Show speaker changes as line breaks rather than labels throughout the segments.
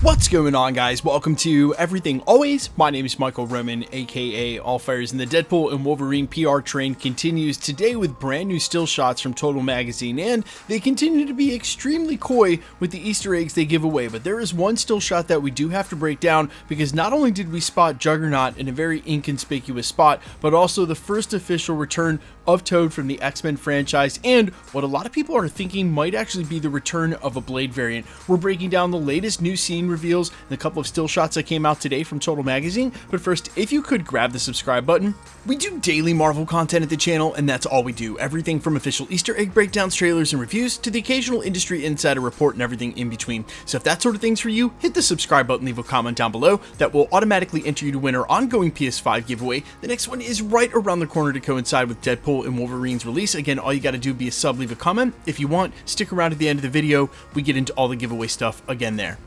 What's going on, guys? Welcome to Everything Always. My name is Michael Roman, aka All Fires, and the Deadpool and Wolverine PR train continues today with brand new still shots from Total Magazine, and they continue to be extremely coy with the Easter eggs they give away. But there is one still shot that we do have to break down, because not only did we spot Juggernaut in a very inconspicuous spot, but also the first official return of Toad from the X-Men franchise, and what a lot of people are thinking might actually be the return of a Blade variant. We're breaking down the latest new scene reveals and a couple of still shots that came out today from Total Magazine. But first, if you could grab the subscribe button. We do daily Marvel content at the channel, and that's all we do. Everything from official Easter egg breakdowns, trailers, and reviews to the occasional industry insider report and everything in between. So if that sort of thing's for you, hit the subscribe button, leave a comment down below. That will automatically enter you to win our ongoing PS5 giveaway. The next one is right around the corner to coincide with Deadpool and Wolverine's release. Again, all you got to do be a sub, leave a comment. If you want, stick around at the end of the video. We get into all the giveaway stuff again there.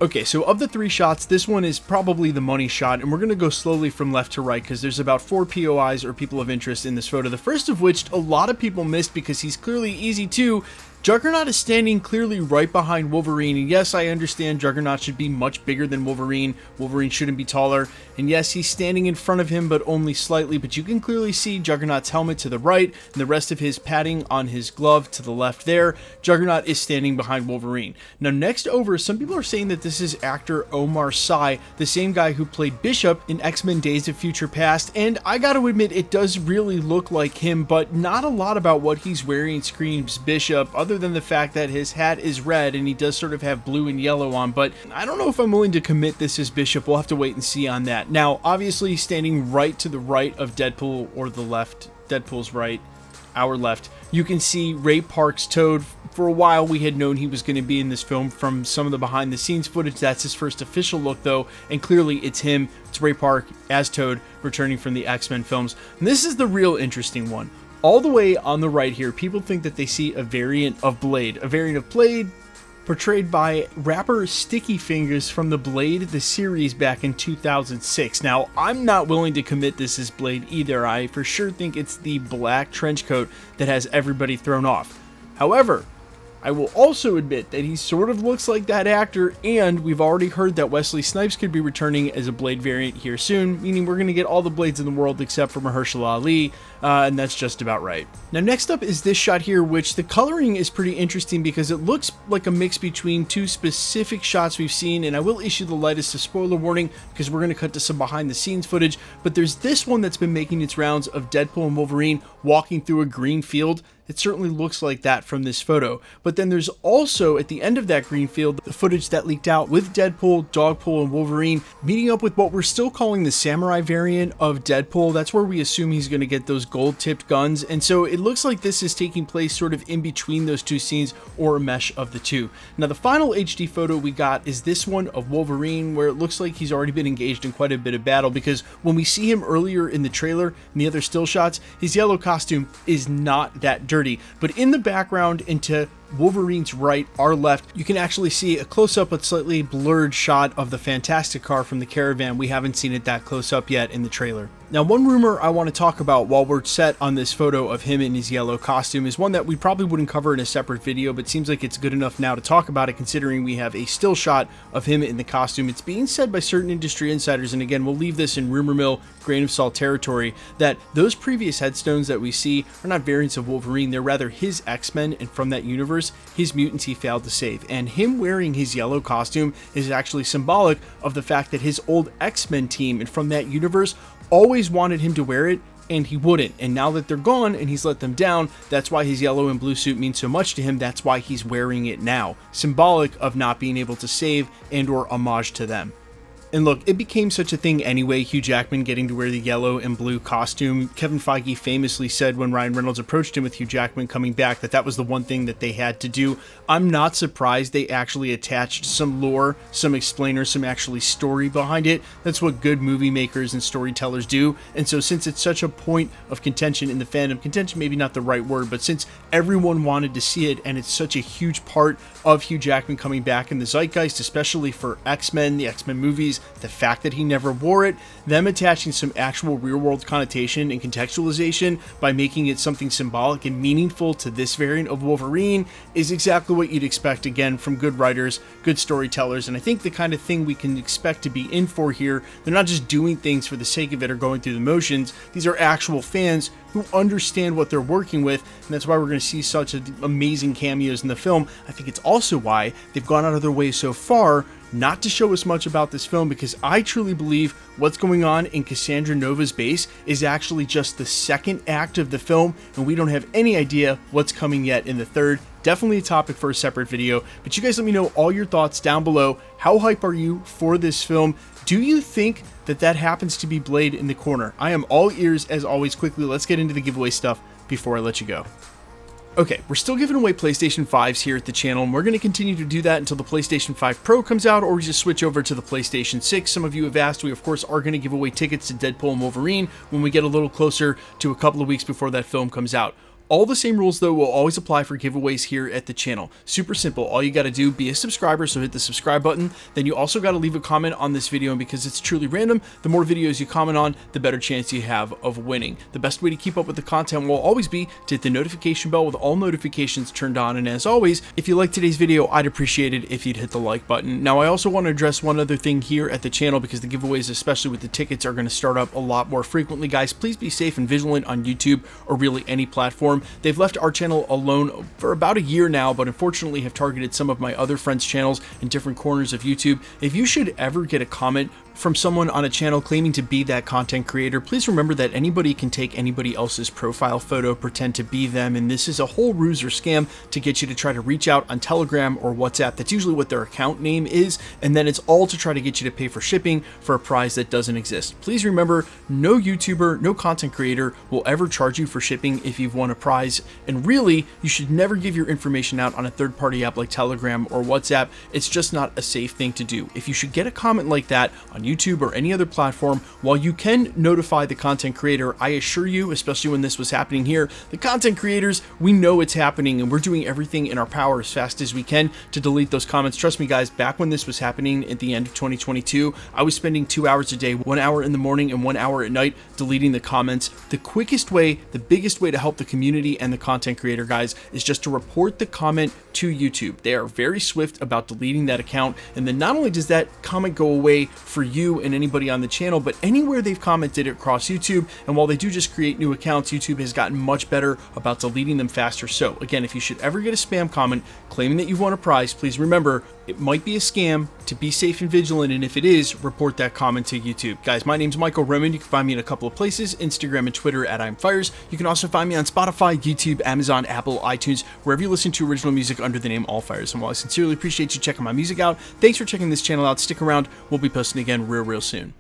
Okay, so of the three shots, this one is probably the money shot, and we're going to go slowly from left to right because there's about 4 POIs, or people of interest, in this photo. The first of which a lot of people missed because he's clearly easy too. Juggernaut is standing clearly right behind Wolverine, and yes, I understand Juggernaut should be much bigger than Wolverine. Wolverine shouldn't be taller, and yes, he's standing in front of him, but only slightly, but you can clearly see Juggernaut's helmet to the right, and the rest of his padding on his glove to the left there. Juggernaut is standing behind Wolverine. Now, next over, some people are saying that this is actor Omar Sy, the same guy who played Bishop in X-Men Days of Future Past, and I gotta admit, it does really look like him, but not a lot about what he's wearing screams Bishop, other than the fact that his hat is red and he does sort of have blue and yellow on, but I don't know if I'm willing to commit this as Bishop. We'll have to wait and see on that. Now, obviously, standing right to the right of Deadpool, or the left, Deadpool's right, our left, you can see Ray Park's Toad. For a while, we had known he was going to be in this film from some of the behind-the-scenes footage. That's his first official look, though, and clearly it's him. It's Ray Park as Toad, returning from the X-Men films. And this is the real interesting one. All the way on the right here, people think that they see a variant of Blade. A variant of Blade portrayed by rapper Sticky Fingers from the Blade, the series back in 2006. Now, I'm not willing to commit this as Blade either. I for sure think it's the black trench coat that has everybody thrown off. However, I will also admit that he sort of looks like that actor, and we've already heard that Wesley Snipes could be returning as a Blade variant here soon, meaning we're going to get all the Blades in the world except for Mahershala Ali, and that's just about right. Now, next up is this shot here, which the coloring is pretty interesting because it looks like a mix between two specific shots we've seen, and I will issue the lightest of spoiler warning because we're going to cut to some behind-the-scenes footage, but there's this one that's been making its rounds of Deadpool and Wolverine walking through a green field. It certainly looks like that from this photo. But then there's also, at the end of that green field, the footage that leaked out with Deadpool, Dogpool, and Wolverine meeting up with what we're still calling the samurai variant of Deadpool. That's where we assume he's going to get those gold-tipped guns. And so it looks like this is taking place sort of in between those two scenes, or a mesh of the two. Now, the final HD photo we got is this one of Wolverine, where it looks like he's already been engaged in quite a bit of battle, because when we see him earlier in the trailer and the other still shots, his yellow costume is not that dirty. But in the background, into Wolverine's right, our left, you can actually see a close-up but slightly blurred shot of the Fantastic car from the Caravan. We haven't seen it that close up yet in the trailer. Now, one rumor I want to talk about while we're set on this photo of him in his yellow costume is one that we probably wouldn't cover in a separate video, but seems like it's good enough now to talk about it, considering we have a still shot of him in the costume. It's being said by certain industry insiders, and again, we'll leave this in rumor mill, grain of salt territory, that those previous headstones that we see are not variants of Wolverine. They're rather his X-Men, and from that universe, his mutants he failed to save. And him wearing his yellow costume is actually symbolic of the fact that his old X-Men team, and from that universe, always wanted him to wear it, and he wouldn't. And now that they're gone and he's let them down, that's why his yellow and blue suit means so much to him. That's why he's wearing it now. Symbolic of not being able to save, and or homage to them. And look, it became such a thing anyway, Hugh Jackman getting to wear the yellow and blue costume. Kevin Feige famously said when Ryan Reynolds approached him with Hugh Jackman coming back that that was the one thing that they had to do. I'm not surprised they actually attached some lore, some explainer, some actually story behind it. That's what good movie makers and storytellers do. And so since it's such a point of contention in the fandom, contention maybe not the right word, but since everyone wanted to see it and it's such a huge part of Hugh Jackman coming back in the zeitgeist, especially for X-Men, the X-Men movies, the fact that he never wore it, them attaching some actual real-world connotation and contextualization by making it something symbolic and meaningful to this variant of Wolverine is exactly what you'd expect, again, from good writers, good storytellers, and I think the kind of thing we can expect to be in for here. They're not just doing things for the sake of it or going through the motions. These are actual fans who understand what they're working with, and that's why we're going to see such amazing cameos in the film. I think it's also why they've gone out of their way so far not to show us much about this film, because I truly believe what's going on in Cassandra Nova's base is actually just the second act of the film, and we don't have any idea what's coming yet in the third. Definitely a topic for a separate video, but you guys let me know all your thoughts down below. How hype are you for this film? Do you think that happens to be Blade in the corner? I am all ears as always. Quickly, let's get into the giveaway stuff before I let you go. Okay, we're still giving away PlayStation 5s here at the channel, and we're going to continue to do that until the PlayStation 5 Pro comes out, or we just switch over to the PlayStation 6. Some of you have asked. We, of course, are going to give away tickets to Deadpool and Wolverine when we get a little closer to a couple of weeks before that film comes out. All the same rules, though, will always apply for giveaways here at the channel. Super simple. All you got to do, be a subscriber, so hit the subscribe button. Then you also got to leave a comment on this video, and because it's truly random, the more videos you comment on, the better chance you have of winning. The best way to keep up with the content will always be to hit the notification bell with all notifications turned on. And as always, if you like today's video, I'd appreciate it if you'd hit the like button. Now, I also want to address one other thing here at the channel, because the giveaways, especially with the tickets, are going to start up a lot more frequently. Guys, please be safe and vigilant on YouTube or really any platform. They've left our channel alone for about a year now, but unfortunately have targeted some of my other friends' channels in different corners of YouTube. If you should ever get a comment from someone on a channel claiming to be that content creator, please remember that anybody can take anybody else's profile photo, pretend to be them, and this is a whole ruse or scam to get you to try to reach out on Telegram or WhatsApp. That's usually what their account name is, and then it's all to try to get you to pay for shipping for a prize that doesn't exist. Please remember, no YouTuber, no content creator will ever charge you for shipping if you've won a prize, and really, you should never give your information out on a third-party app like Telegram or WhatsApp. It's just not a safe thing to do. If you should get a comment like that on YouTube or any other platform, while you can notify the content creator, I assure you, especially when this was happening here, the content creators, we know it's happening, and we're doing everything in our power as fast as we can to delete those comments. Trust me, guys, back when this was happening at the end of 2022, I was spending 2 hours a day, 1 hour in the morning and 1 hour at night, deleting the comments. The quickest way, the biggest way to help the community and the content creator, guys, is just to report the comment to YouTube. They are very swift about deleting that account, and then not only does that comment go away for you and anybody on the channel, but anywhere they've commented across YouTube, and while they do just create new accounts, YouTube has gotten much better about deleting them faster. So again, if you should ever get a spam comment claiming that you've won a prize, please remember, it might be a scam. To be safe and vigilant, and if it is, report that comment to YouTube. Guys, my name's Michael Roman. You can find me in a couple of places, Instagram and Twitter at I'mFires. You can also find me on Spotify, YouTube, Amazon, Apple, iTunes, wherever you listen to original music under the name Allfires. And while I sincerely appreciate you checking my music out, thanks for checking this channel out. Stick around. We'll be posting again real soon.